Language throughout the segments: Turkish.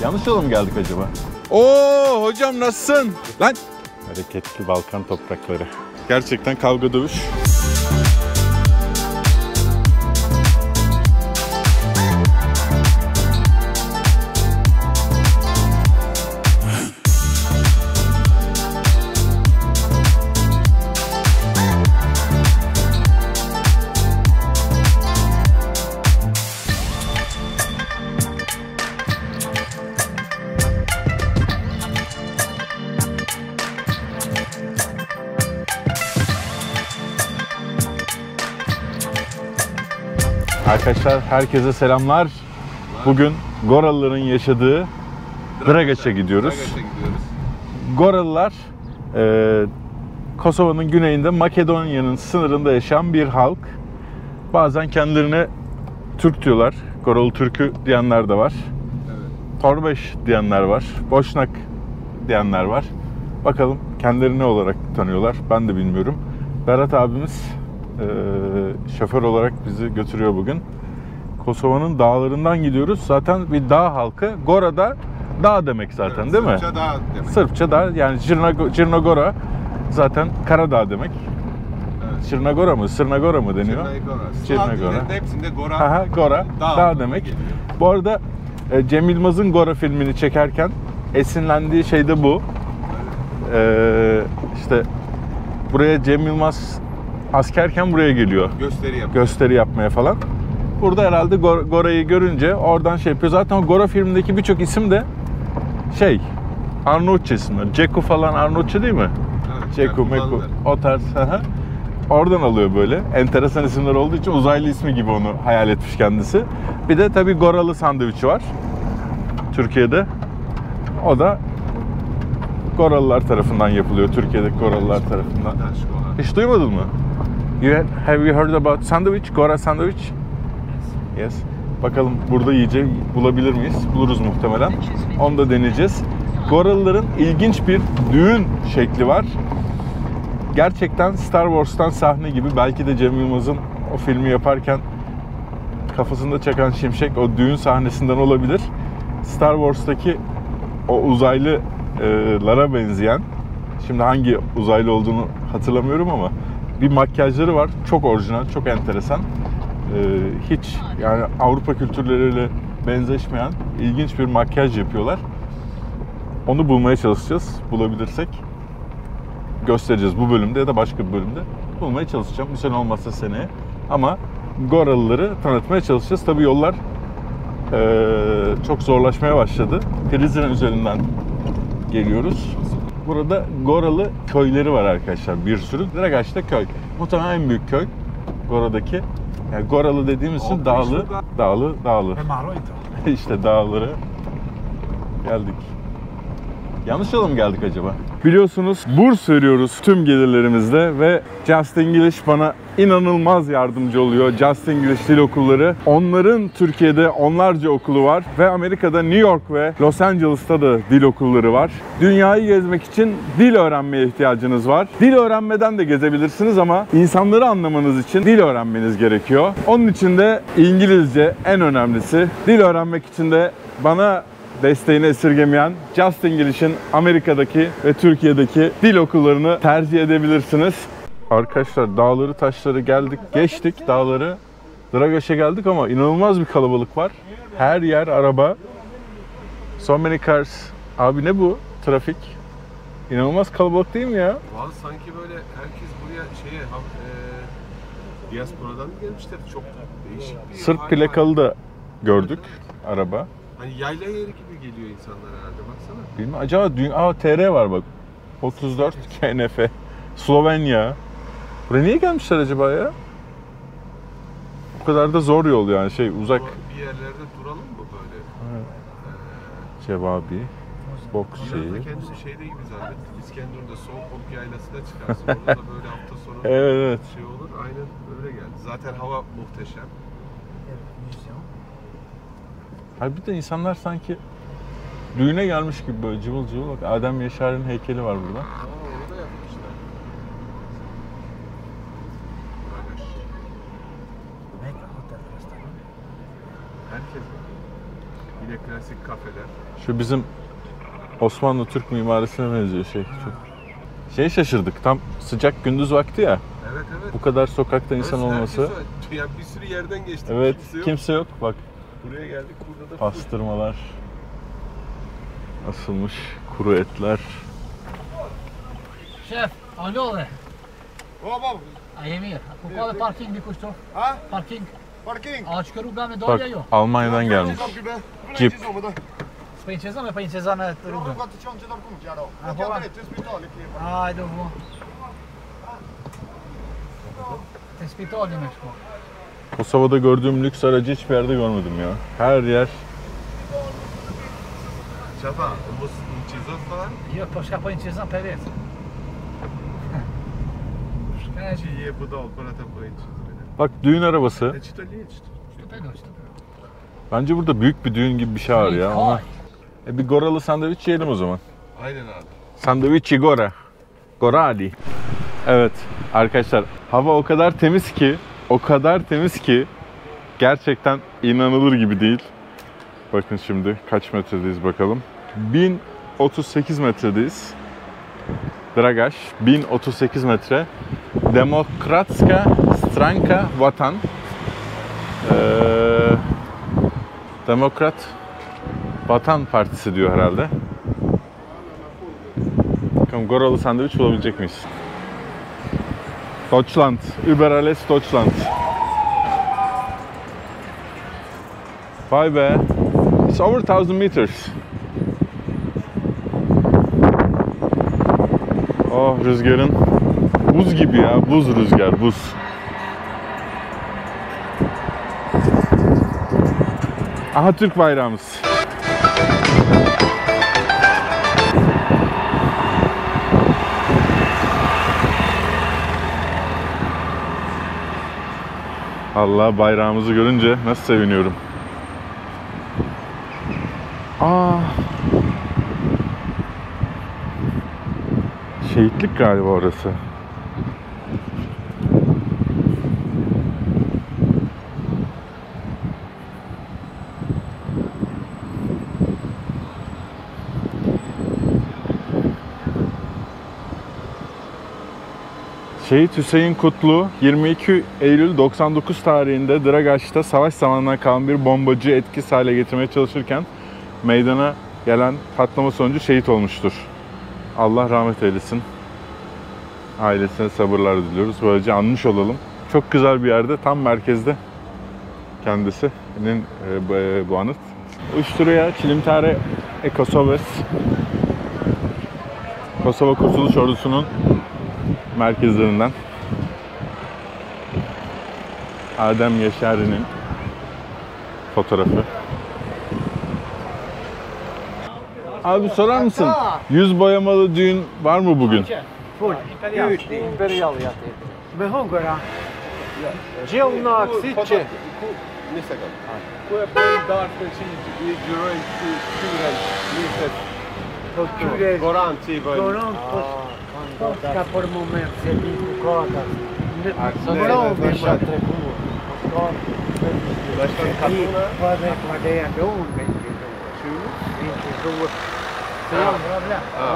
Yanlış yola mı geldik acaba? Oo hocam nasılsın? Lan! Hareketli Balkan toprakları. Gerçekten kavga dövüş. Arkadaşlar herkese selamlar. Bugün Goralıların yaşadığı Dragaç'a gidiyoruz. Goralılar Kosova'nın güneyinde Makedonya'nın sınırında yaşayan bir halk. Bazen kendilerine Türk diyorlar. Goralı Türk'ü diyenler de var. Evet. Torbeş diyenler var. Boşnak diyenler var. Bakalım kendileri ne olarak tanıyorlar ben de bilmiyorum. Berat abimiz şoför olarak bizi götürüyor bugün. Kosova'nın dağlarından gidiyoruz. Zaten bir dağ halkı. Gora da dağ demek zaten, evet, değil mi? Sırpça dağ demek. Sırpça dağ. Yani Cirnagora zaten Karadağ demek. Evet. Cirnagora mı? Sırnagora mı deniyor? Cirnagora. Hepsinde Gora. Aha, Gora. Dağ demek. Geliyor. Bu arada Cem Yılmaz'ın Gora filmini çekerken esinlendiği şey de bu. İşte buraya Cem Yılmaz askerken buraya geliyor. Gösteri yapmaya falan. Burada herhalde Gora'yı görünce oradan şey yapıyor. Zaten o Gora filmindeki birçok isim de Arnavutça isimler. Ceku falan Arnavutça değil mi? Evet, Ceku, Meku, o tarz. Oradan alıyor böyle. Enteresan isimler olduğu için uzaylı ismi gibi onu hayal etmiş kendisi. Bir de tabii Goralı sandviçi var. Türkiye'de. O da Goralılar tarafından yapılıyor. Türkiye'deki Goralılar tarafından. Hiç duymadın mı? Have you heard about sandwich? Gora sandwich? Yes. Bakalım burada yiyecek bulabilir miyiz? Buluruz muhtemelen. Onu da deneyeceğiz. Goralıların ilginç bir düğün şekli var. Gerçekten Star Wars'tan sahne gibi. Belki de Cem Yılmaz'ın o filmi yaparken kafasında çakan şimşek o düğün sahnesinden olabilir. Star Wars'taki o uzaylılara benzeyen, şimdi hangi uzaylı olduğunu hatırlamıyorum ama bir makyajları var. Çok orijinal, çok enteresan. Hiç yani Avrupa kültürleriyle benzeşmeyen ilginç bir makyaj yapıyorlar. Onu bulmaya çalışacağız. Bulabilirsek göstereceğiz bu bölümde ya da başka bir bölümde. Bulmaya çalışacağım. Bu sene olmazsa seneye. Ama Goralıları tanıtmaya çalışacağız. Tabii yollar çok zorlaşmaya başladı. Prizren üzerinden geliyoruz. Burada Goralı köyleri var arkadaşlar, bir sürü. Dragaç'ta köy. Muhtemelen en büyük köy Gora'daki. Yani Goralı dediğimiz için dağlı. İşte dağlara geldik. Yanlış yola mı geldik acaba? Biliyorsunuz burs veriyoruz tüm gelirlerimizde ve Just English bana inanılmaz yardımcı oluyor. Just English dil okulları. Onların Türkiye'de onlarca okulu var ve Amerika'da New York ve Los Angeles'ta da dil okulları var. Dünyayı gezmek için dil öğrenmeye ihtiyacınız var. Dil öğrenmeden de gezebilirsiniz ama insanları anlamanız için dil öğrenmeniz gerekiyor. Onun için de İngilizce en önemlisi. Dil öğrenmek için de bana desteğini esirgemeyen Just English'in Amerika'daki ve Türkiye'deki dil okullarını tercih edebilirsiniz. Arkadaşlar dağları taşları geldik, geçtik dağları. Dragaç'a geldik ama inanılmaz bir kalabalık var. Her yer araba. So many cars. Abi ne bu? Trafik. İnanılmaz kalabalık değil mi ya? Vallahi sanki böyle herkes buraya diasporadan mı gelmişler? Çok değişik bir Sırp plakalı da gördük, evet. Araba. Hani yayla yeri gibi geliyor insanlar herhalde, baksana. Bilmiyorum, acaba TR var bak. 34 KNF. Slovenya. Buraya niye gelmişler acaba ya? Bu kadar da zor yol yani, uzak. Bir yerlerde duralım mı böyle? Evet. Cevabi. Boks şeyi. Kendisi şeyde gibi zannettim. İskenderun'da Soğuk yaylasına çıkarsın. Orada da böyle hafta sonu evet. Olur. Aynen öyle geldi. Zaten hava muhteşem. Hayır, bir de insanlar sanki düğüne gelmiş gibi böyle cıvıl cıvıl. Bak, Adem Yaşar'ın heykeli var burada. Orada yapmışlar. Herkes var. Yine klasik klasik kafeler. Şu bizim Osmanlı Türk mimarisine benziyor şey. Çok. Şeye şaşırdık. Tam sıcak gündüz vakti ya. Evet evet. Bu kadar sokakta insan Herkes olması. var. Yani bir sürü yerden geçtik. Evet, Kimse yok. kimse yok. Bak, Buraya geldik, burada da full. pastırmalar asılmış, kuru etler. Şef, alo be. O bab, Emir, kupada parking bir kuştu. ha? Parking. Parking. Aç kruga me Bak, dolja jo. Almanya'dan gelmiş. Jeep. Spinqeza me princeza në rrugën. Hajde bu. Te spitali me shko. Kosova'da gördüğüm lüks aracı hiçbir yerde görmedim ya. Her yer. Çapa, bu çizot falan. Jo, po shka princeza për vetë. Shka Чи є будов, понад по-іншому. Bak, düğün arabası. Чи то ліч? Stupendo, stupendo. Bence burada büyük bir düğün gibi bir şey var ya. Ona... Bir goralı sandviç yiyelim o zaman. Aynen abi. Sandviçi gora. Gorali. Evet arkadaşlar, hava o kadar temiz ki, gerçekten inanılır gibi değil. Bakın şimdi kaç metredeyiz bakalım. 1038 metredeyiz. Dragaš, 1038 metre. Demokratska Stranka Vatan. Demokrat Vatan Partisi diyor herhalde. Bakalım goralı sandviç bulabilecek miyiz? Deutschland, über alles Deutschland. Vay be. It's over 1000 meters. Oh, rüzgarın buz gibi ya, buz rüzgar, buz. Aha, Türk bayrağımız. Allah, bayrağımızı görünce nasıl seviniyorum. Şehitlik galiba orası. Şehit Hüseyin Kutlu 22 Eylül 99 tarihinde Dragaş'ta savaş zamanından kalan bir bombacı etkisiz hale getirmeye çalışırken meydana gelen patlama sonucu şehit olmuştur. Allah rahmet eylesin. Ailesine sabırlar diliyoruz. Böylece anmış olalım. Çok güzel bir yerde, tam merkezde kendisinin bu anıt. Uștrija Çilimtare Kosoves, Kosova Kurtuluş Ordusu'nun merkezlerinden. Adem Yaşari'nin fotoğrafı. Abi sorar mısın? Yüz boyamalı düğün var mı bugün? Full. Imperial jati. Me hongëra. Gjell në aksit që. Një sekund. Ku e bëjmë darkën që i gjyrojmë tyren, niset. Po tyre. Goran që i bëjmë. Goran, po ka për moment se di ku ka ata. Sa Në vërtet me është shatë treguar. Po Bashkën Katuna. po dhe padeja do unë me gjyrojmë.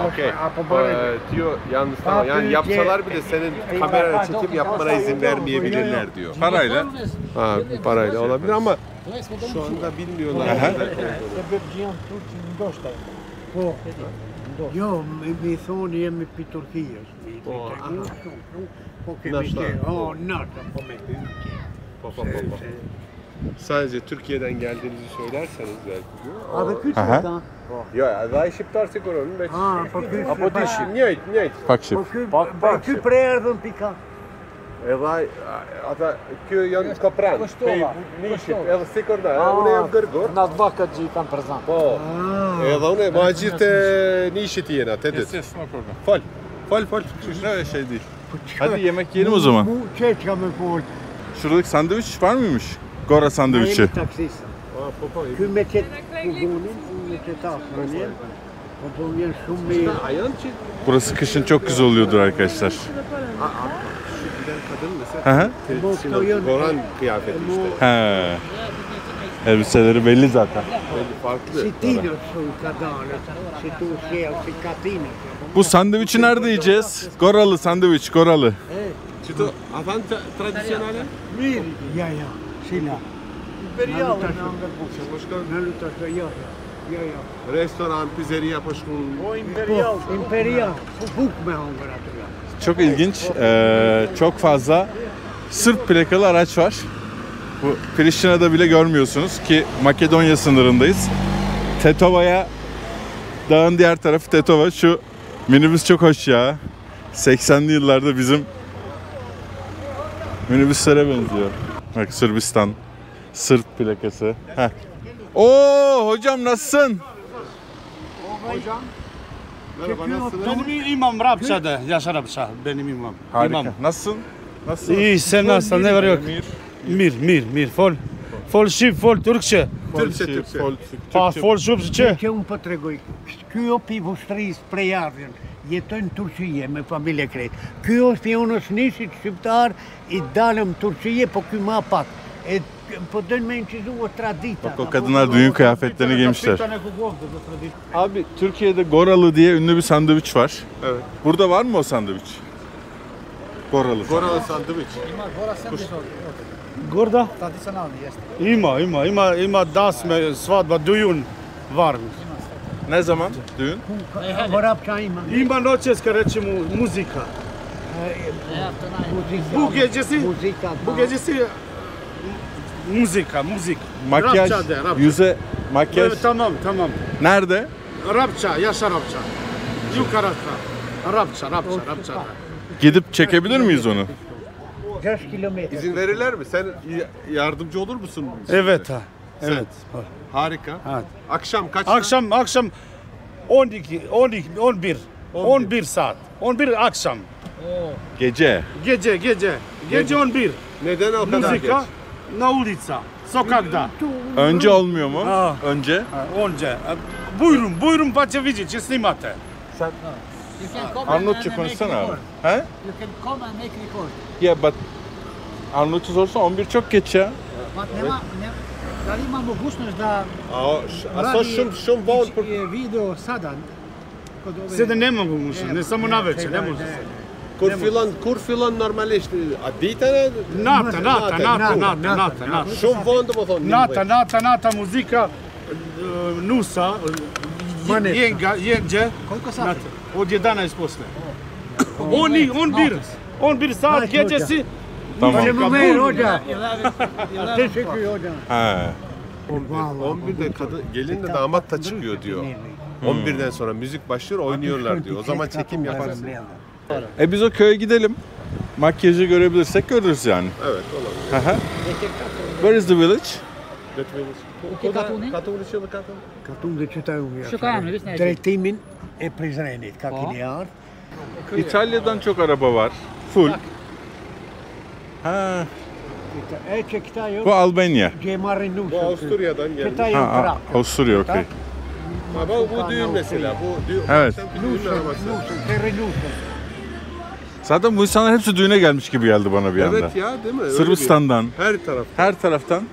Okey. Apo böyle. Diyor yalnız tamam. Yani yapsalar bile senin kamerayla çekim yapmana izin vermeyebilirler diyor. Parayla. Ha, parayla olabilir ama şu anda bilmiyorlar. Se Belgjian Turqi ndoshta. Po. Jo, mi thonë jemi pi Turqijës. Po, Po kemi Nashta. që, nata po me hyqje. Pa. Sadece Türkiye'den geldiğinizi söylerseniz belki diyor. A dhe ky Aha. që ka? Jo, edhe ai shqiptar siguron, me Ah, po ky. apo ti njëjt. Bak şef. Po ky, ky prerdhën pika. Edhe ai ata kjo janë kopran. Koshtova. Nishit, edhe sikur da, unë jam gërgur. Na dva këtë gjithë kanë prezant. Po. Edhe unë muhacirte nishit jena, tedet. Fal. Öyle şey değil. Hadi yemek yiyelim o zaman. Mu çeçka me fol. Şuradaki sandviç var mıymış? Gora sandviçi. Taksisë. Po. Ky me çet pugunin, me çet afronin. Po po vjen shumë mirë. Ajan që Burası kışın çok güzel oluyordur arkadaşlar. giden kadın Hı hı. mesela Goran kıyafeti işte. He. Elbiseleri belli zaten. Farklı. Cittino sul cadone, se tu sei cittadino. Bu sandviçi nerede yiyeceğiz? Goralı sandviç, Goralı. Çito, afan tradisyonel. Ja, sillä. Imperial. Başka Nalutas, ja. restoran, pizzeria, başka. Imperial. Buk me hongaratılar. Çok ilginç. Çok fazla Sırp plakalı araç var. Bu Priştine'de bile görmüyorsunuz ki Makedonya sınırındayız. Tetova'ya, dağın diğer tarafı Tetova. Şu minibüs çok hoş ya. 80'li yıllarda bizim minibüslere benziyor. Bak Sırbistan, Sırp plakası. Heh. Oo hocam nasılsın? Merhaba, nasılsınız? Benim imam Rabça'da, Yaşar Rabça, benim imam. Harika. İmam. Nasılsın? Nasılsın? İyi, sen nasılsın, ne var yok? Mir, fol şif, fol Türkçe. Türkçe. Fol Türkçe. C'è un po' tregoj. Ky o pivostris prej ardhjen. Jetoj në Turqie me familje krejt. Ky o spionos nisit shqiptar i dalëm Turqie, po ky ma pak. Po dojnë me incizu tradita. Bak o kadınlar düğün kıyafetlerini giymişler. Abi Türkiye'de Goralı diye ünlü bir sandviç var. Evet. Burada var mı o sandviç? Goralı. Goralı sandviç. Gorda? Ima das me svadba dujun var. Ne zaman düğün? Vorapça ima. Ima noćes kad rećemo muzika. Bu gecesi, Muzika. bu gecesi muzika. Makyaj, Rabça'da, Rabça. yüze makyaj. Evet, tamam. Nerede? Rabça, Yaşar Rabça. Yukarıda. Rabça'da. Gidip çekebilir miyiz onu? 6 kilometre. İzin verirler mi? Sen yardımcı olur musun? Evet ha. Sen. Evet. Harika. Evet. Akşam kaçta? Akşam 12, 11 saat. 11 akşam. Gece. Gece 11. Neden o kadar Muzika geç? na ulica, sokakta. Önce olmuyor mu? Ha. Önce. Onca. Buyurun pa će vidjeti, će snimate. Arnavutça konuşsana abi. He? You can come and make record. Yeah, but Arnavutça sorsan 11 çok geç ya. But da li ima mogućnost da A to shumë vonë për video sada kod ove... Sada ne mogu muša, ne samo na večer, ne može se. kur fillon normalisht a ditën? Nata. Shumë vonë domethënë. Nata, muzika, nusa, jeđe, Koliko sati? od 11 posle. 11 saat gecesi, Tamam. Ćemo me rođa. 11. Teşekkür hocam. He. 11'de kadın gelinle damat da çıkıyor diyor. 11'den sonra müzik başlıyor, oynuyorlar diyor. O zaman çekim yaparsın. Biz o köye gidelim. Makyajı görebilirsek görürüz yani. Evet, olabilir. Hı hı. Where is the village? Ti Katuni? Katum'da çıtayım ya. Şu kajanı, vi snajti. Drejtimin e Prizrenit, kakini ardh. İtalya'dan çok araba var. Full. Ha, Që këta jo, bu Albanya. që e marrin Bu nusën. Avusturya'dan gelmiş. Këta jo Ha, trakë. Avusturya okey. Ha, bu düğün mesela. Bu düğün. Evet. Düğün arabası. Nusën, terre nusën. Zaten bu insanlar hepsi düğüne gelmiş gibi geldi bana bir anda. Evet ya, değil mi? Öyle Sırbistan'dan, bir- Her taraf. her taraftan.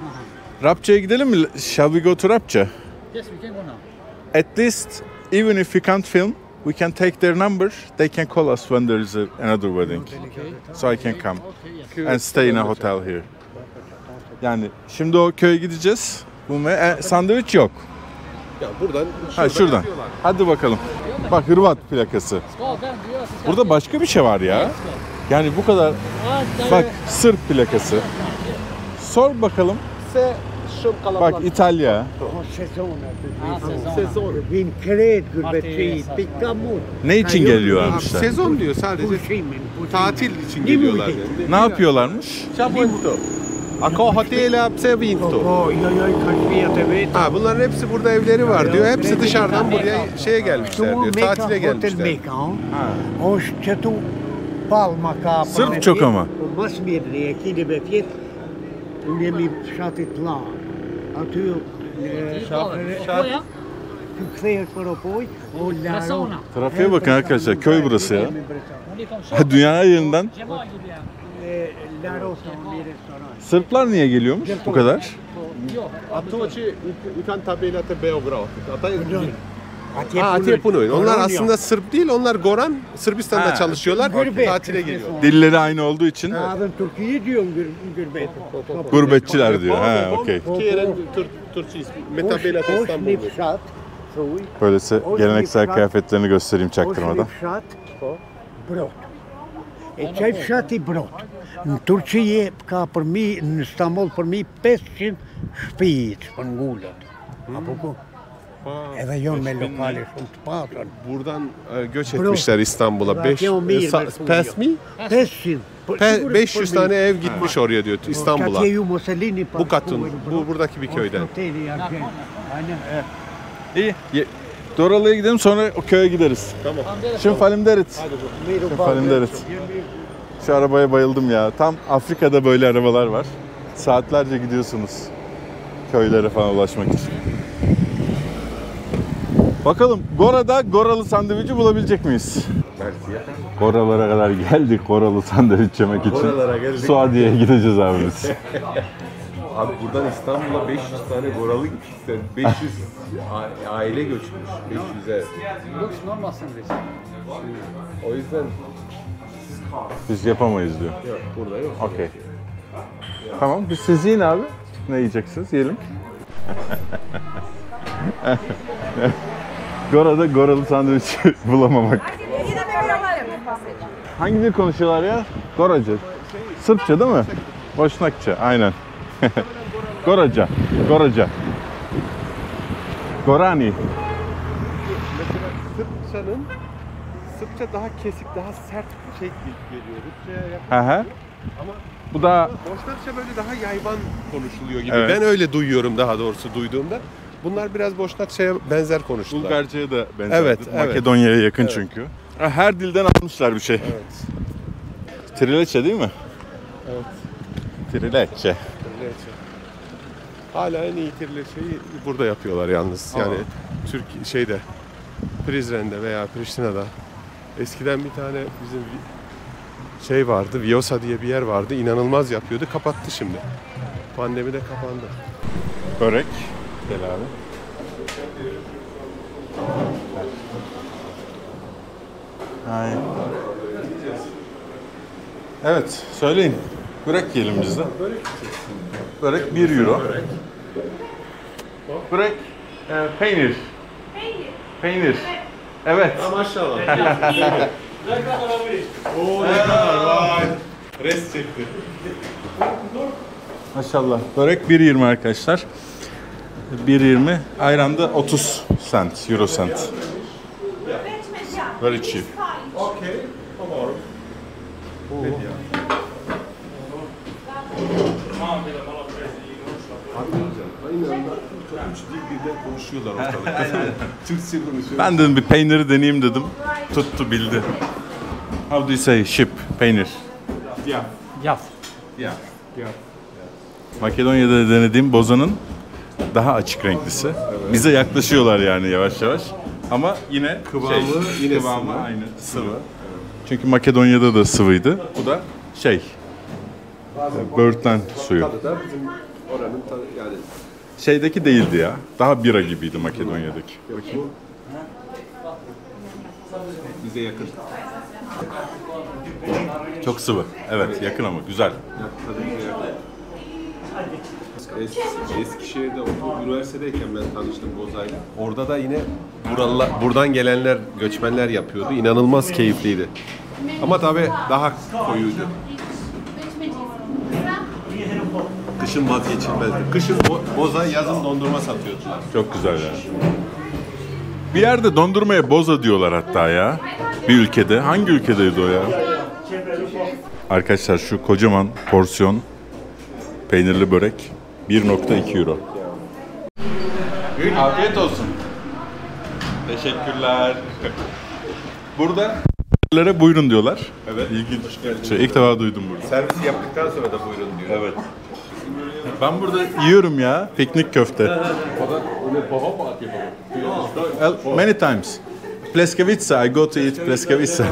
Rapça'ya gidelim mi? Shall we go to Rapça? Yes, we can go now. At least, even if we can't film, we can take their number. They can call us when there is another wedding. So I can come Okay, yes. and stay in a hotel here. Yani şimdi o köye gideceğiz. Sandviç yok. Ya buradan Ha şuradan. yapıyorlar. Hadi bakalım. Bak Hırvat plakası. Burada başka bir şey var ya. Yani bu kadar. Bak Sırp plakası. Sor bakalım. Bak İtalya. Sezon. Vin kret gülbetçi, pikkamut. Ne için geliyorlarmış? Sezon diyor sadece. Pushimin. Tatil için geliyorlar yani. Ne yapıyorlarmış? Çabonto. Ako hotela pse vinto. Jo, ka shpia të vetë. Ha, bunların hepsi burada evleri var diyor. Hepsi dışarıdan buraya şeye gelmişler diyor. Tatile Hotel gelmişler. Meka, është që tu palma ka. Sırp çok ama. Mas mirë, e kini me fjetë, unë jemi fshatit la. Aty Koja? Të kthehet për opoj, o laro. Persona. Trafiğe bakın arkadaşlar. Köy burası ya. Unë i kom shumë. Dünyanın her yerinden. Gjemoji bja. Laro sa një restoran. Sırplar niye geliyormuş bu kadar? Atoçi ikan tabelata Beograd. Atje Atiye Punoy. Onlar Polonya. aslında Sırp değil, onlar Goran. Sırbistan'da Ha. çalışıyorlar, Gurbet. tatile geliyor. Dilleri aynı olduğu için Ben Türkiye diyorum gürbet. gurbetçiler diyor. Ha, okey. Türkiye'nin Türkçe ismi. Metabelata İstanbul. Osnipsat. Böylesi geleneksel kıyafetlerini göstereyim çaktırmadan. Osnipsat. Brot. E çay fshati brot. Në Turqie ka për mi, në Istanbul për mi 500 shtëpi të shpëngulët. Apo ku? Edhe jonë me lokale shumë të patën. Buradan göç etmişler İstanbul'a. Burak Yomir, Pes mi? 500. 500 tane ev gitmiş oraya diyor İstanbul'a. Katje ju Mussolini Bu katın, bu buradaki bir köyden. Aynen. İyi. Doralı'ya gidelim sonra o köye gideriz. Tamam. Şimdi Faleminderit. Faleminderit. Şu arabaya bayıldım ya. Tam Afrika'da böyle arabalar var. Saatlerce gidiyorsunuz köylere falan ulaşmak için. Bakalım Gora'da Goralı sandviçi bulabilecek miyiz? Belki ya. Goralara kadar geldik Goralı sandviç yemek için. Goralara geldik. Suadiye'ye gideceğiz abi biz. Abi buradan İstanbul'a 500 tane Goralı gitmişler. 500 aile göçmüş. 500'e. Looks normal sandwich. O yüzden Biz yapamayız diyor. yok, burada yok. Okey. Tamam biz siz yiyin abi. Ne yiyeceksiniz? Yiyelim. Gora'da Goralı sandviç bulamamak. Hangi dil konuşuyorlar ya? Goraca. Sırpça değil mi? Boşnakça, aynen. Goraca, Goraca. Gorani. Mesela Sırpça daha kesik, daha sert bir şey geliyor. Rusça'ya yakın. Hı hı. Ama Bu da Boşnakça böyle daha yayvan konuşuluyor gibi. Evet. Ben öyle duyuyorum daha doğrusu duyduğumda. Bunlar biraz Boşnakça'ya benzer konuştular. Bulgarca'ya da benzer. Evet, evet. Makedonya'ya yakın çünkü. Her dilden almışlar bir şey. Evet. Trileçe değil mi? Evet. Trileçe. Hala en iyi şeyi burada yapıyorlar yalnız. Yani Türk şeyde Prizren'de veya Priştine'de eskiden bir tane bizim şey vardı. Viosa diye bir yer vardı. İnanılmaz yapıyordu. Kapattı şimdi. Pandemide kapandı. Börek. Gel abi. Ay. Evet, söyleyin. Börek yiyelim biz de. Börek 1 euro. Börek, peynir. Peynir. Evet. Maşallah. Oo ne kadar vay. Res çekti. Maşallah. Börek 1.20 arkadaşlar. 1.20. Ayran da 30 cent, euro cent. Very cheap. Okey. Tamam. Üç dil birden konuşuyorlar ortalıkta. Türkçe konuşuyor. Ben dedim bir peyniri deneyeyim dedim. Tuttu bildi. How do you say ship? Peynir. Ya. Yaf. Yeah. Makedonya'da denediğim bozanın daha açık renklisi. Bize yaklaşıyorlar yani yavaş yavaş. Ama yine Kıvamı yine sıvı. aynı sıvı. Çünkü Makedonya'da da sıvıydı. Bu da böğürtlen suyu. Tadı da bizim oranın tadı yani. Şeydeki değildi ya. Daha bira gibiydi Makedonya'daki. Bu bize yakın. Çok sıvı. Evet, yakın ama güzel. Tadı bize yakın. Eskişehir'de üniversitedeyken ben tanıştım Bozay'la. Orada da yine buradan gelenler, göçmenler yapıyordu. İnanılmaz keyifliydi. Ama tabii daha koyuydu. Kışın vazgeçilmezdi. Kışın boza, yazın dondurma satıyordular. Çok güzel yani. Bir yerde dondurmaya boza diyorlar hatta ya. Bir ülkede. Hangi ülkedeydi o ya? Arkadaşlar şu kocaman porsiyon peynirli börek 1.2 euro. Afiyet olsun. Teşekkürler. Burada buyurun diyorlar. Evet. İlginç. İlk defa duydum burada. Servis yaptıktan sonra da buyurun diyor. Evet. Ben burada yiyorum ya piknik köfte. Many times. Pleskavica, I go to eat pleskavica.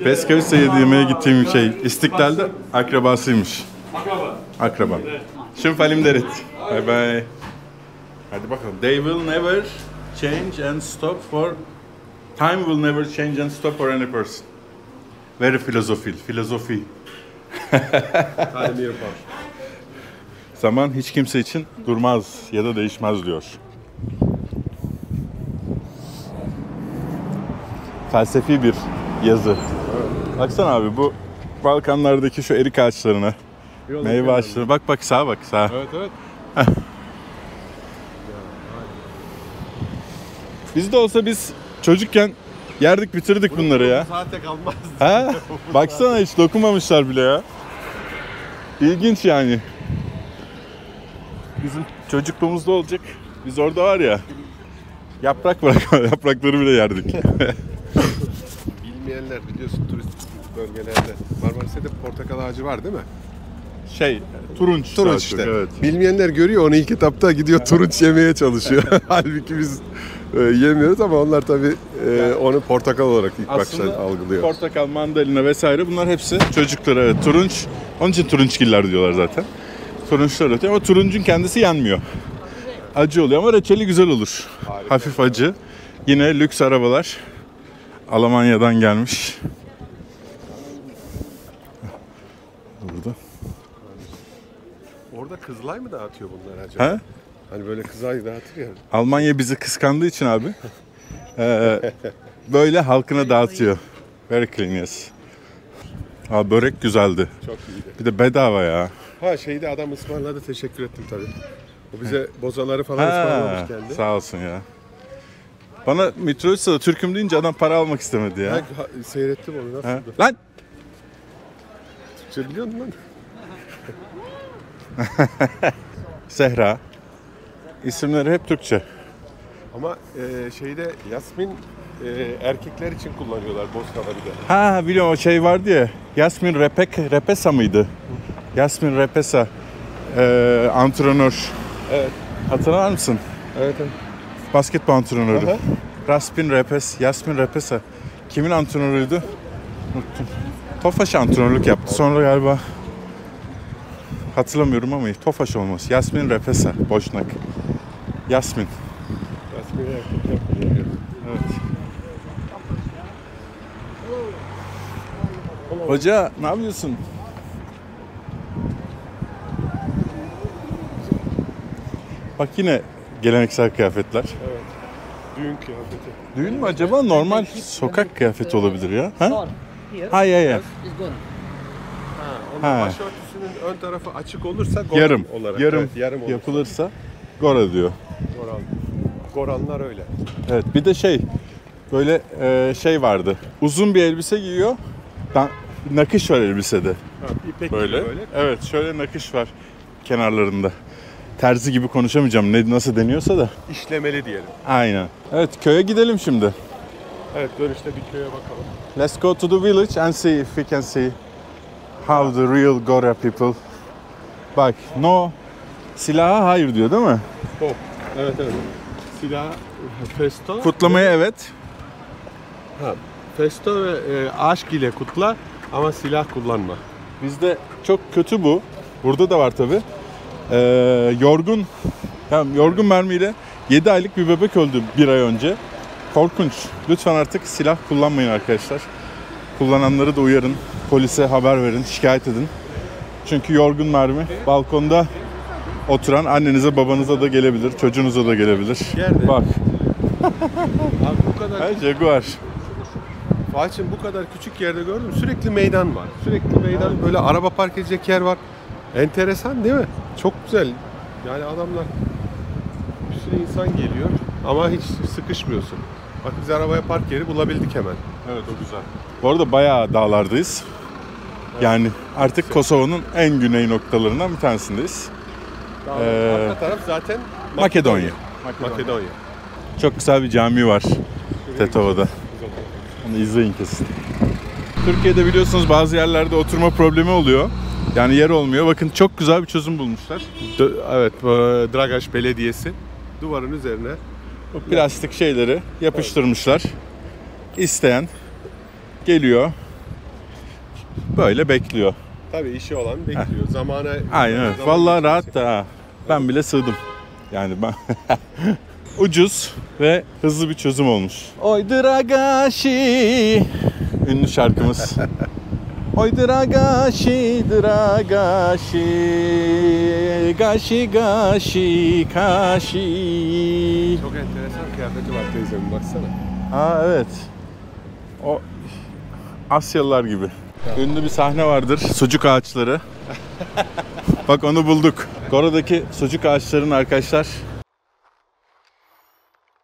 Pleskavica yemeye gittiğim İstiklal'de akrabasıymış. Akraba. Şimdi Faleminderit. Bye bye. Hadi bakalım. They will never change and stop for... Time will never change and stop for any person. Very philosophical. Filozofi. Time yapar. Zaman hiç kimse için durmaz ya da değişmez diyor. Felsefi bir yazı. Baksana abi bu Balkanlardaki şu erik ağaçlarına, meyve ağaçlarına. Bak bak sağa bak sağa. Evet evet. Bizde olsa biz çocukken yerdik bitirdik bunları ya. Saate kalmaz. Ha? Baksana hiç dokunmamışlar bile ya. İlginç yani. Bizim çocukluğumuzda olacak. Biz orada var ya. Yaprak bırakma, yaprakları bile yerdik. Bilmeyenler biliyorsun turist bölgelerde Marmaris'te portakal ağacı var değil mi? Turunç. Turunç daha işte. çok, evet. Bilmeyenler görüyor onu ilk etapta gidiyor turunç yemeye çalışıyor. Halbuki biz yemiyoruz ama onlar tabii onu portakal olarak ilk başta Aslında algılıyor. portakal, mandalina vesaire bunlar hepsi çocuklara evet, turunç. Onun için turunçgiller diyorlar zaten. Turunçlar ötüyor ama turuncun kendisi yenmiyor. Acı oluyor ama reçeli güzel olur. Harika. Hafif acı. Yine lüks arabalar. Almanya'dan gelmiş. Burada. Orada Kızılay mı dağıtıyor bunlar acaba? Ha? Hani böyle Kızılay dağıtır ya. Almanya bizi kıskandığı için abi böyle halkına dağıtıyor. Very clean yes. Abi börek güzeldi. Çok iyiydi. Bir de bedava ya. Ha şeyde adam ısmarladı teşekkür ettim tabii. O bize bozaları falan ısmarlamış kendi. Sağ olsun ya. Bana Mitrovitza'da Türk'üm deyince adam para almak istemedi ya. Seyrettim onu Ha? nasıldı? Lan! Türkçe biliyor musun lan? Zehra. İsimleri hep Türkçe. Ama şeyde Yasmin erkekler için kullanıyorlar Bosna'da bir de. Ha biliyorum o şey vardı ya. Yasmin Repesa mıydı? Yasmin Repesa. Antrenör. Evet. Hatırlar mısın? Evet evet. Basketbol antrenörü. Aha. Yasmin Repesa. Kimin antrenörüydü? Unuttum. Tofaş antrenörlük yaptı. Sonra galiba hatırlamıyorum ama Tofaş olmaz. Yasmin Repesa. Boşnak. Yasmin. Yasmin erkekler kullanıyor. Evet. Hoca ne yapıyorsun? Bak yine geleneksel kıyafetler. Evet. Düğün kıyafeti. Düğün mü acaba? Normal sokak kıyafeti olabilir ya. Ha? Hayır. It's gone. Onda Ha. başörtüsünün ön tarafı açık olursa Goran Yarım. olarak. Yarım, Evet, yarım olursa yapılırsa Gora diyor. Goran. Goranlar öyle. Evet bir de böyle şey vardı. Uzun bir elbise giyiyor. Nakış var elbisede. Ha, ipek Böyle. gibi böyle. Evet şöyle nakış var kenarlarında. Terzi gibi konuşamayacağım nasıl deniyorsa da. İşlemeli diyelim. Aynen. Evet köye gidelim şimdi. Evet dönüşte bir köye bakalım. Let's go to the village and see if we can see how the real Gora people. Bak no silaha hayır diyor değil mi? Stop. Evet evet. Silah, festo. Kutlamaya evet. Ha, festo ve aşk ile kutla ama silah kullanma. Bizde çok kötü bu. Burada da var tabi. Yorgun mermiyle 7 aylık bir bebek öldü bir ay önce. Korkunç. Lütfen artık silah kullanmayın arkadaşlar. Kullananları da uyarın. Polise haber verin, şikayet edin. Çünkü yorgun mermi balkonda oturan annenize babanıza da gelebilir, çocuğunuza da gelebilir. Yerde. Bak. Abi bu kadar Ha, Jaguar. Fatih'im bu kadar küçük yerde gördüm. Sürekli meydan var. Sürekli meydan böyle araba park edecek yer var. Enteresan değil mi? Çok güzel. Yani adamlar bir sürü insan geliyor ama hiç sıkışmıyorsun. Bak biz arabaya park yeri bulabildik hemen. Evet o güzel. Bu arada bayağı dağlardayız. Yani artık Kosova'nın en güney noktalarından bir tanesindeyiz. Arka taraf zaten Makedonya. Makedonya. Çok güzel bir cami var Tetova'da. Onu izleyin kesin. Türkiye'de biliyorsunuz bazı yerlerde oturma problemi oluyor. Yani yer olmuyor. Bakın çok güzel bir çözüm bulmuşlar. Evet, Dragaş Belediyesi duvarın üzerine Bu plastik şeyleri yapıştırmışlar. İsteyen geliyor. Böyle bekliyor. tabii işi olan bekliyor. Zamana Aynen. zaman Vallahi geçmesi. rahat da ha. Ben bile sığdım. Yani ben ucuz ve hızlı bir çözüm olmuş. Oy dragashi ünlü şarkımız. Oy dragashi dragashi gashi gashi kashi. Çok enteresan kıyafeti var teyzemin, baksana. Aa evet. O Asyalılar gibi. Ünlü bir sahne vardır. Sucuk ağaçları. Bak onu bulduk. Gora'daki sucuk ağaçlarının arkadaşlar.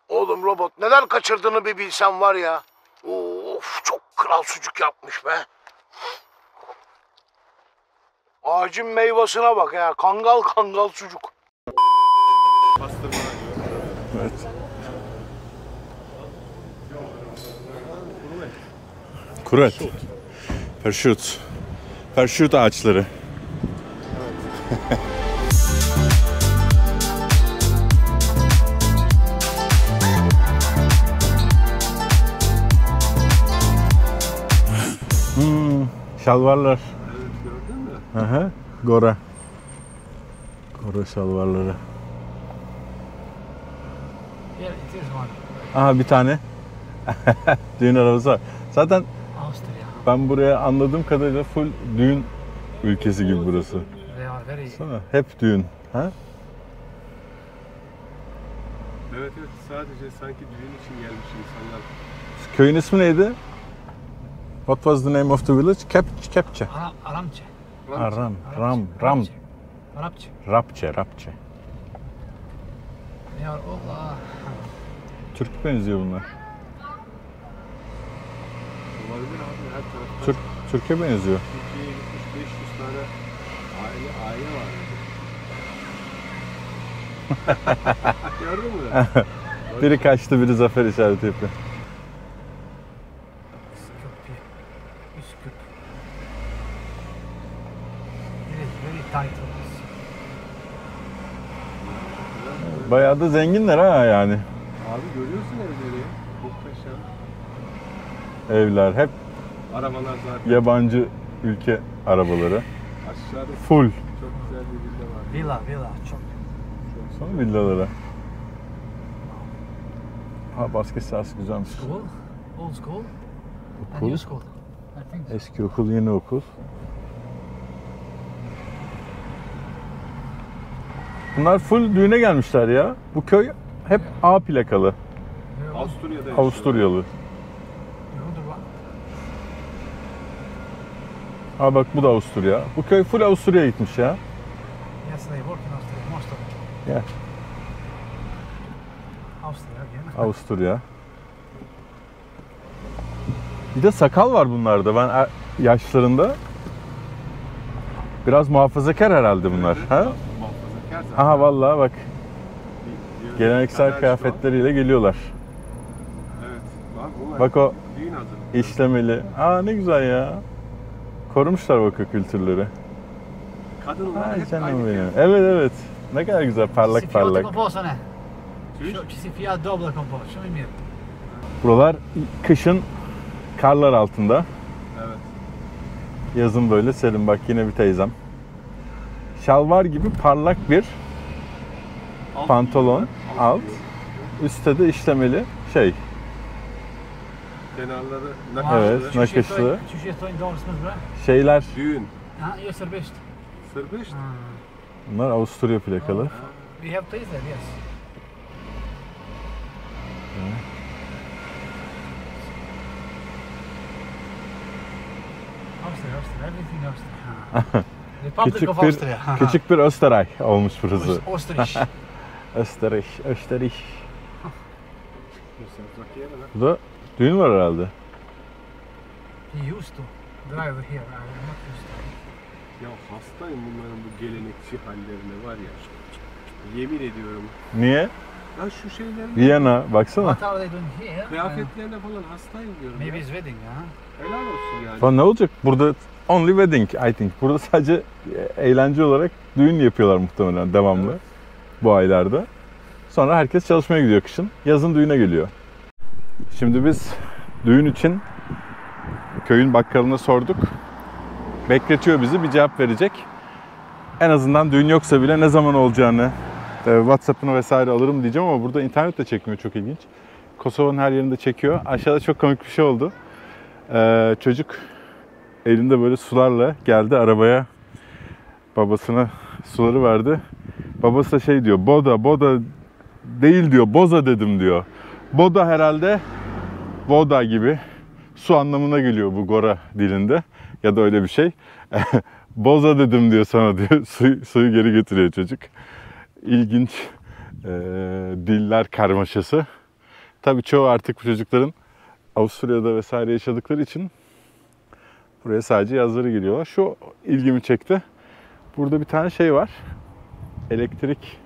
Oğlum robot neler kaçırdığını bir bilsen var ya. Of çok kral sucuk yapmış be. Ağacın meyvasına bak ya. Kangal kangal sucuk. Evet. Kuret. Perşut. Perşut ağaçları. Şalvarlar. Evet, gördün mü? Aha, Gora. Gora şalvarları. Here it is one. Aha bir tane. Düğün arabası var. Zaten Austria. ben buraya anladığım kadarıyla full düğün ülkesi gibi burası. They are very... Sana hep düğün. Ha? Evet evet, sadece sanki düğün için gelmiş insanlar. Köyün ismi neydi? What was the name of the village? Kepçe. Aramce. Ram. Arapça. Rapçe. They are all... Türk benziyor bunlar. Olabilir abi, her tarafta. Türkiye benziyor. Türkiye'ye gitmiş 500 tane aile var. Gördün mü? Biri kaçtı, biri zafer işareti yapıyor. Üsküp. It is very tight. Bayağı da zenginler ha yani. Abi görüyorsun evleri. Muhteşem. Evler hep Arabalar zaten. yabancı ülke arabaları. Aşağıda Full. çok güzel bir villa var. Villa. Çok. Sonra villalara. Ha basket sahası güzelmiş. School. Old school. And Okul. new school. I think so. Eski okul, yeni okul. Bunlar full düğüne gelmişler ya. Bu köy hep A plakalı. Avusturya'da yaşıyor. Avusturyalı. You wonder what? Ha bak bu da Avusturya. Bu köy full Avusturya'ya gitmiş ya. Yes, they work in Austria. Most of them. Yeah. Austria again. Avusturya. Bir de sakal var bunlarda. Ben yaşlarında. Biraz muhafazakar herhalde bunlar. Ha? Muhafazakar zaten. Aha vallahi bak. Bir- Geleneksel Kader kıyafetleriyle geliyorlar. şu an. Evet. Bak, Bak o düğün hazırlığı. işlemeli. Aa ne güzel ya. Korumuşlar bak o kültürleri. Kadınlar Ay hep canım aynı benim. kıyafet. Evet evet. Ne kadar güzel parlak Si fiyatı parlak. kompost ne? Çüş. Si fiyatı double kompost. Şu mu? Buralar kışın karlar altında. Evet. Yazın böyle serin. Bak yine bir teyzem. Şalvar gibi parlak bir Alt pantolon, giyiyorlar, alt. giyiyor. Üstte de işlemeli şey. Kenarları Evet, nakışlı. nakışlı. Çüşe toyun doğrusumuz bre. Şeyler, Düğün. Ha, yes, serbest. Sırbışt. bunlar Avusturya plakalı. We have tasted, yes. Austria, everything Austria. Republic Küçük of bir Austria. küçük bir Österreich olmuş burası. Österreich. Österreich. Burada düğün var herhalde. He used to drive here. I am not used to. Ya hastayım bunların bu gelenekçi hallerine var ya. Yemin ediyorum. Niye? Ya şu şeylerin Viyana baksana. What are they doing here? kıyafetlerine falan hastayım diyorum Maybe ya. it's wedding, huh? Helal olsun yani. Falan ne olacak? Burada only wedding I think. Burada sadece eğlence olarak düğün yapıyorlar muhtemelen devamlı. Evet. Bu aylarda. Sonra herkes çalışmaya gidiyor kışın. Yazın düğüne geliyor. Şimdi biz düğün için köyün bakkalına sorduk. Bekletiyor bizi, bir cevap verecek. En azından düğün yoksa bile ne zaman olacağını, WhatsApp'ını vesaire alırım diyeceğim ama burada internet de çekmiyor, çok ilginç. Kosova'nın her yerinde çekiyor. Aşağıda çok komik bir şey oldu. Çocuk elinde böyle sularla geldi arabaya, babasına suları verdi. Babası da şey diyor, Boda değil diyor, Boza dedim diyor. Boda herhalde voda gibi su anlamına geliyor bu Gora dilinde ya da öyle bir şey. Boza dedim diyor sana diyor. Suyu geri getiriyor çocuk. İlginç diller karmaşası. Tabii çoğu artık bu çocukların Avusturya'da vesaire yaşadıkları için buraya sadece yazları geliyorlar. Şu ilgimi çekti. Burada bir tane şey var. Elektrik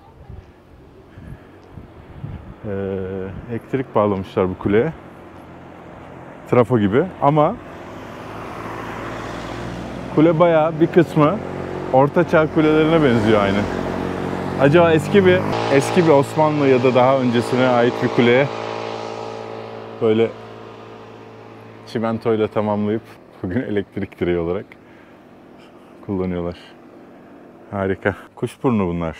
bağlamışlar bu kuleye. Trafo gibi ama kule bayağı bir kısmı Ortaçağ kulelerine benziyor aynı. Acaba eski bir Osmanlı ya da daha öncesine ait bir kuleye böyle çimentoyla tamamlayıp bugün elektrik direği olarak kullanıyorlar. Harika. Kuşburnu bunlar.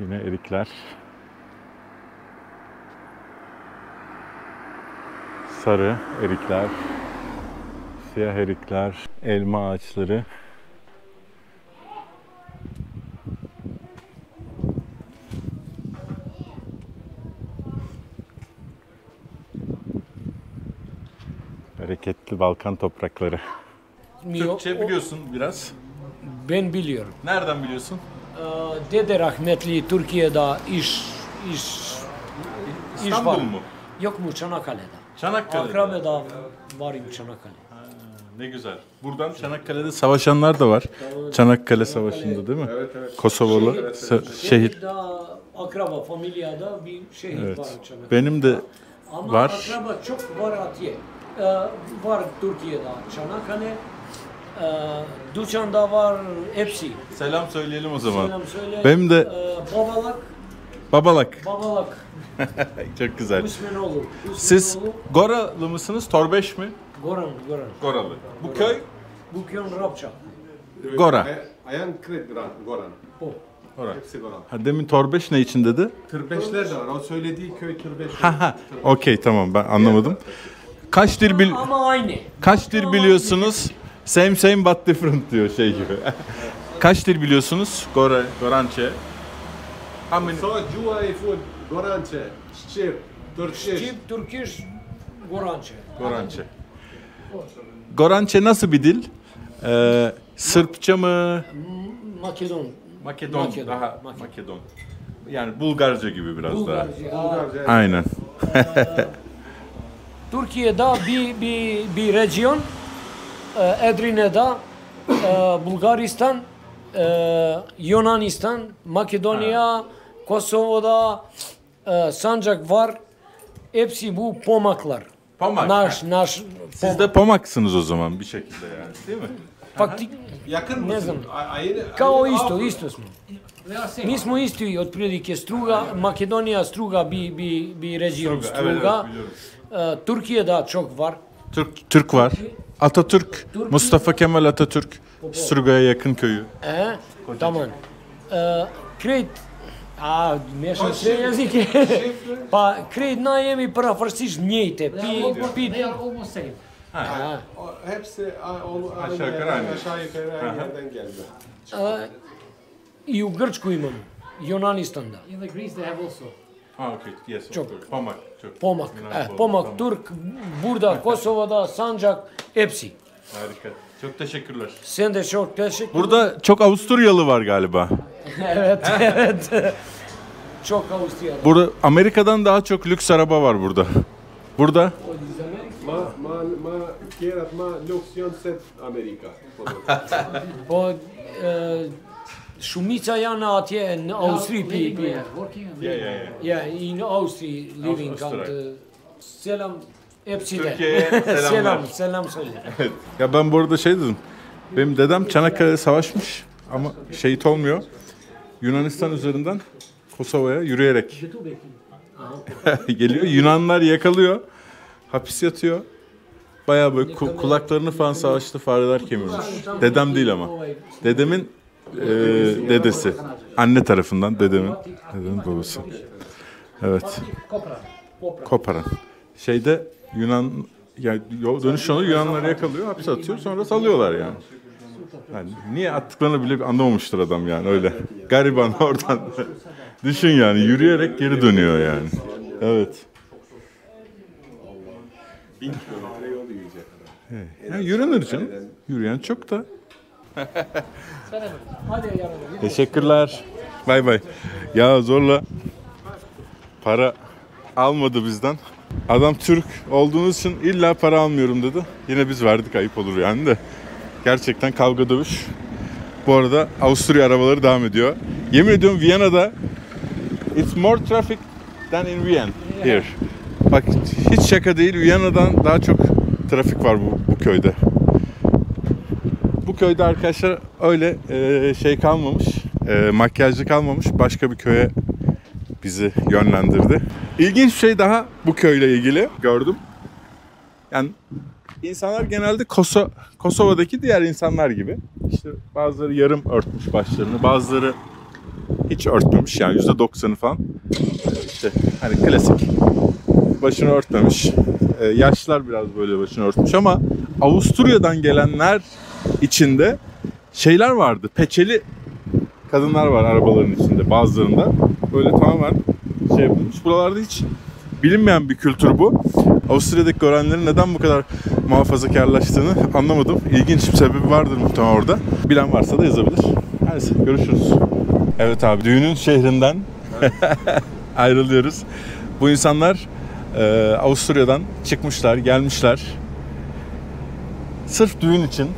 Yine erikler. Sarı erikler. Siyah erikler. Elma ağaçları. Bereketli Balkan toprakları. Türkçe biliyorsun biraz. Ben biliyorum. Nereden biliyorsun? Dede rahmetli Türkiye'de iş İstanbul var. mu? Yok mu Çanakkale'de? Çanakkale'de. Akraba'da varım Çanakkale. Ne güzel. Buradan Çanakkale'de savaşanlar da var. Çanakkale Savaşı'nda değil mi? Evet. Kosovalı şehit. Akraba, familyada bir şehit var Çanakkale. Benim de Ama var. akraba çok var Atiye. Var Türkiye'de Çanakkale. Duçan'da var hepsi. Selam söyleyelim o zaman. Selam söyle. Benim de Babalak. Babalak. Çok güzel. Usmenoğlu. Siz Goralı mısınız? Torbeş mi? Goran. Goralı. Bu köy? Bu köyün Rapça. Gora. Ayan Kred Goran. O. Gora. Hepsi Goran. Ha, demin Torbeş ne için dedi? Tırbeşler de var. O söylediği köy Tırbeş. Okey, tamam, ben anlamadım. Kaç dil Ama aynı. Kaç dil biliyorsunuz? Same but different diyor şey gibi. Kaç dil biliyorsunuz? Gorançe. So Juva food Gorançe, Şçip, Türkçe. Turkish, Gorançe. Gorançe. Gorançe nasıl bir dil? Sırpça mı? Makedon. Makedon. Daha Makedon. Yani Bulgarca gibi biraz Bulgarca. Bulgarca. daha. Aynen. Türkiye'de bir region, Edirne'de, Bulgaristan, Yunanistan, Makedonya, Kosova'da, Sancak var. Hepsi bu pomaklar. Pomak. Naš Siz de pomaksınız o zaman bir şekilde yani, değil mi? faktik Yakın ne mısın? znam. Aynı Kao isto smo. Mi smo isti otprilike Struga, Makedonija Struga bi region Struga. Türkiye'de çok var. Türk var. Atatürk, Mustafa Kemal Atatürk, Struga'ya yakın köyü. Tamam. Krejt, mešam sve jezike. Pa krejt najemi parafrasisht njëjte. They are almost same. hepsi Aşağı yukarı aynı. aşağı yukarı aynı yerden geldi. I u Grčku imamo. Yunanistan'da. In the Greece they have also. Okay, yes, Çok. Pomak. Çok. Pomak. Yunan Pomak Pomak. Türk. Burada Kosova'da Sancak hepsi. Harika. Çok teşekkürler. Sen de çok teşekkür. Burada çok Avusturyalı var galiba. Evet. Çok Avusturya'da. Burada Amerika'dan daha çok lüks araba var burada. Burada Ma kjerat ma luks set Amerika. Po shumica janë atje në Austri Living there, working and living. Yeah, in Austri living and selam hepsine. Türkiye'ye selamlar. selam söyle. Ya ben bu arada şey dedim. Benim dedem Çanakkale'de savaşmış ama şehit olmuyor. Yunanistan üzerinden Kosova'ya yürüyerek geliyor. Yunanlar yakalıyor. Hapis yatıyor. Bayağı böyle kulaklarını falan savaşlı fareler kemirmiş. Dedem değil ama. Dedemin dedesi. Anne tarafından dedemin babası. Evet. Koparan. Şeyde Yunan yani dönüş yolu Yunanları yakalıyor, hapse atıyor, sonra salıyorlar yani. Yani niye attıklarını bile anlamamıştır adam yani öyle. Gariban oradan. Düşün yani yürüyerek geri dönüyor yani. Evet. 1000 kilometre yol yürüyecek adam. Yani yürünür canım. Yürüyen çok da. Teşekkürler. Bay bay. Ya zorla para almadı bizden. Adam Türk olduğunuz için illa para almıyorum dedi. Yine biz verdik, ayıp olur yani de. Gerçekten kavga dövüş. Bu arada Avusturya arabaları devam ediyor. Yemin ediyorum Viyana'da it's more traffic than in Vienna here. Bak hiç şaka değil, Viyana'dan daha çok trafik var bu köyde. Bu köyde arkadaşlar öyle şey kalmamış, makyajlı kalmamış, başka bir köye bizi yönlendirdi. İlginç bir şey daha bu köyle ilgili gördüm. Yani insanlar genelde Kosova'daki diğer insanlar gibi. İşte bazıları yarım örtmüş başlarını, bazıları hiç örtmemiş yani %90'ı falan. İşte hani klasik başını örtmemiş. Yaşlılar biraz böyle başını örtmüş ama Avusturya'dan gelenler içinde şeyler vardı. Peçeli kadınlar var arabaların içinde bazılarında. Böyle tamamen şey yapılmış. Buralarda hiç bilinmeyen bir kültür bu. Avusturya'daki görenlerin neden bu kadar muhafazakarlaştığını anlamadım. İlginç bir sebebi vardır muhtemelen orada. Bilen varsa da yazabilir. Neyse görüşürüz. Evet abi düğünün şehrinden ayrılıyoruz. Bu insanlar Avusturya'dan çıkmışlar, gelmişler. Sırf düğün için.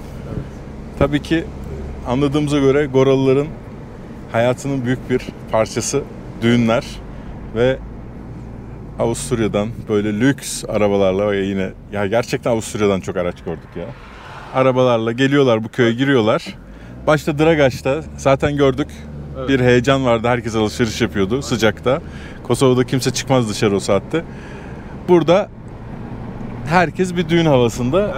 Tabii ki anladığımıza göre Goralıların hayatının büyük bir parçası düğünler ve Avusturya'dan böyle lüks arabalarla yine ya gerçekten Avusturya'dan çok araç gördük ya. Arabalarla geliyorlar bu köye giriyorlar. Başta Dragaç'ta zaten gördük. Evet. Bir heyecan vardı. Herkes alışveriş yapıyordu sıcakta. Kosova'da kimse çıkmaz dışarı o saatte. Burada herkes bir düğün havasında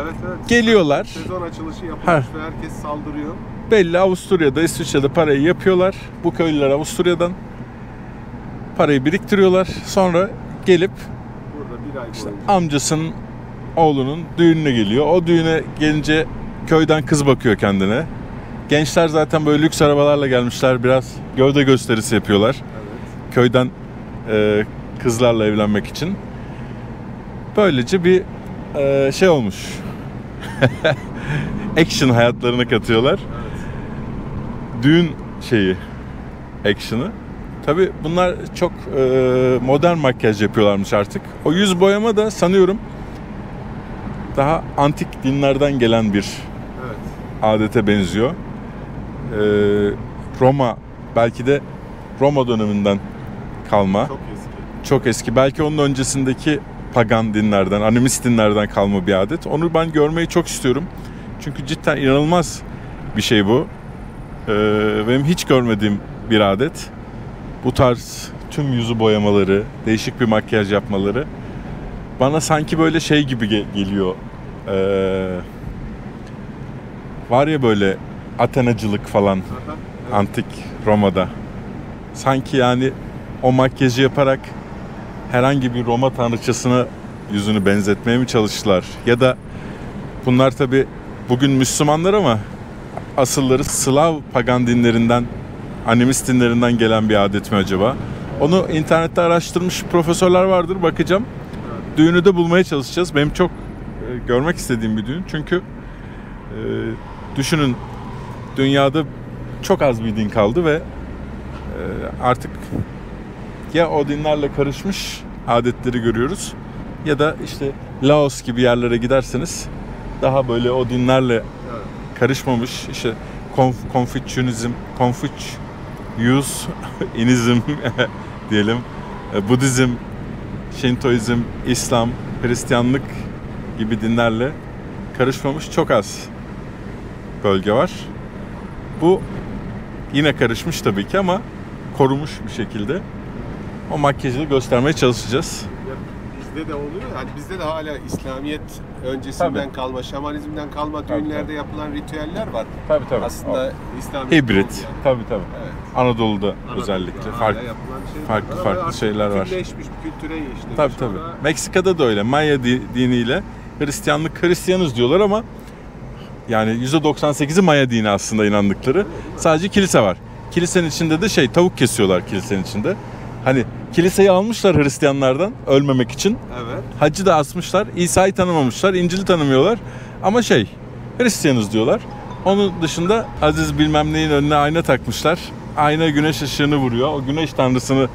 geliyorlar. Sezon açılışı yapılmış ve herkes saldırıyor. Belli Avusturya'da, İsviçre'de parayı yapıyorlar. Bu köylüler Avusturya'dan parayı biriktiriyorlar. Sonra gelip burada bir ay işte amcasının oğlunun düğününe geliyor. O düğüne gelince köyden kız bakıyor kendine. Gençler zaten böyle lüks arabalarla gelmişler. Biraz gövde gösterisi yapıyorlar. Evet. Köyden kızlarla evlenmek için. Böylece bir şey olmuş. Action hayatlarına katıyorlar. Evet. Düğün şeyi, action'ı. Tabii bunlar çok modern makyaj yapıyorlarmış artık. O yüz boyama da sanıyorum daha antik dinlerden gelen bir adete benziyor. Roma, belki de Roma döneminden kalma. Çok eski. Çok eski. Belki onun öncesindeki pagan dinlerden, animist dinlerden kalma bir adet. Onu ben görmeyi çok istiyorum. Çünkü cidden inanılmaz bir şey bu. Benim hiç görmediğim bir adet. Bu tarz tüm yüzü boyamaları, değişik bir makyaj yapmaları bana sanki böyle şey gibi geliyor. Var ya böyle Athenacılık falan antik Roma'da. Sanki yani o makyajı yaparak herhangi bir Roma tanrıçasına yüzünü benzetmeye mi çalıştılar? Ya da bunlar tabi bugün Müslümanlar ama asılları Slav pagan dinlerinden, animist dinlerinden gelen bir adet mi acaba? Onu internette araştırmış profesörler vardır, bakacağım. Düğünü de bulmaya çalışacağız. Benim çok görmek istediğim bir düğün. Çünkü düşünün dünyada çok az bir din kaldı ve artık ya o dinlerle karışmış adetleri görüyoruz ya da işte Laos gibi yerlere giderseniz daha böyle o dinlerle karışmamış işte Konfüçyünizm, Konfüçyüsizm diyelim, Budizm, Şintoizm, İslam, Hristiyanlık gibi dinlerle karışmamış çok az bölge var. Bu yine karışmış tabii ki ama korumuş bir şekilde o makyajı göstermeye çalışacağız. şeyde de oluyor. Yani bizde de hala İslamiyet öncesinden Tabii. kalma, şamanizmden kalma Tabii, düğünlerde tabii. yapılan ritüeller var. Tabii tabii. Aslında İslamiyet Hibrit. yok yani. Tabii tabii. Evet. Anadolu'da Anadolu'da özellikle hala farklı yapılan şeyler farklı var. farklı Ama artık şeyler var. bütünleşmiş, kültüre işte. Tabii tabii. Meksika'da da öyle. Maya diniyle Hristiyanız diyorlar ama yani %98'i Maya dini aslında inandıkları. Sadece kilise var. Kilisenin içinde de tavuk kesiyorlar kilisenin içinde. Hani kiliseyi almışlar Hristiyanlardan ölmemek için. Evet. Hacı da asmışlar. İsa'yı tanımamışlar. İncil'i tanımıyorlar. Ama Hristiyanız diyorlar. Onun dışında Aziz bilmem neyin önüne ayna takmışlar. Ayna güneş ışığını vuruyor. O güneş tanrısını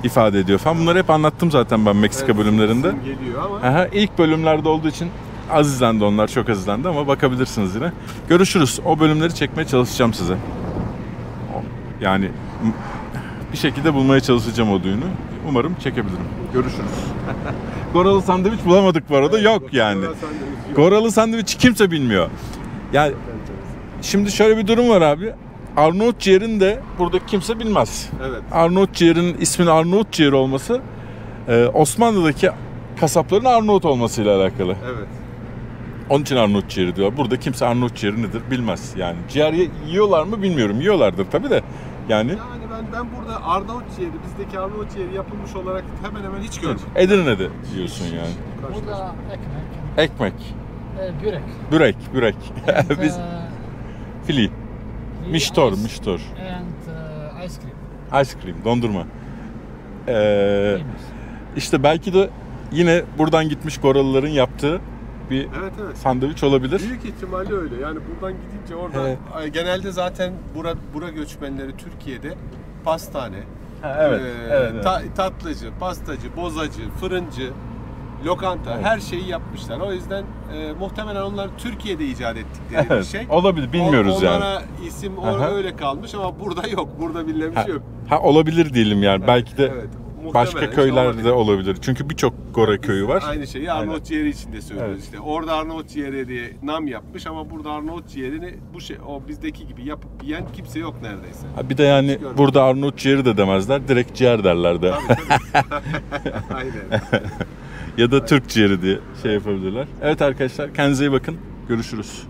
ifade ediyor falan. Bunları hep anlattım zaten ben Meksika bölümlerinde. Geliyor ama. Aha, ilk bölümlerde olduğu için azizlendi onlar. Çok azizlendi ama bakabilirsiniz yine. Görüşürüz. O bölümleri çekmeye çalışacağım size. Yani bir şekilde bulmaya çalışacağım o düğünü. Umarım çekebilirim. Görüşürüz. Goralı sandviç bulamadık bu arada. Yok yani. Goralı sandviçi kimse bilmiyor. Yani şimdi şöyle bir durum var abi. Arnavut ciğerini de burada kimse bilmez. Evet. Arnavut ciğerinin isminin Arnavut ciğeri olması Osmanlı'daki kasapların Arnavut olmasıyla alakalı. Evet. Onun için Arnavut ciğeri diyor. Burada kimse Arnavut ciğeri nedir bilmez. Yani ciğer yiyorlar mı bilmiyorum. Yiyorlardır tabii de. Yani Ben burada Arnavut ciğeri, bizdeki Arnavut ciğeri yapılmış olarak hemen hemen hiç görmedim. Edirne'de yiyorsun yani. Burada ekmek, Ekmek, börek. börek. And, Biz fili, miştor. And ice cream. Ice cream, dondurma. İşte belki de yine buradan gitmiş Goralıların yaptığı bir Evet. sandviç olabilir. Büyük ihtimalle öyle. Yani buradan gidince orada genelde zaten bura göçmenleri Türkiye'de pastane, Evet. tatlıcı, pastacı, bozacı, fırıncı, lokanta her şeyi yapmışlar. O yüzden muhtemelen onlar Türkiye'de icat ettikleri bir şey. Olabilir, bilmiyoruz yani. Onlara isim öyle kalmış ama burada yok. Burada bilinen bir şey yok. Olabilir diyelim yani. Belki de başka muhtemelen köylerde olabilir. Çünkü birçok Gora köyü var. Aynı şeyi Arnavut ciğeri için de söylüyoruz. Evet. İşte orada Arnavut ciğeri diye nam yapmış ama burada Arnavut ciğerini o bizdeki gibi yapıp yiyen kimse yok neredeyse. Bir de yani burada Arnavut ciğeri de demezler. Direkt ciğer derler de. Aynen. Ya da Türk ciğeri diye yapabilirler. Evet arkadaşlar, kendinize iyi bakın. Görüşürüz.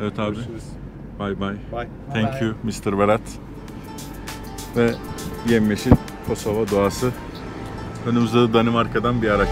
Evet abi. Görüşürüz. Bye bye. Bye. Thank you Mr. Berat. Ve yemyeşil Kosova doğası. Önümüzde de Danimarka'dan bir araç.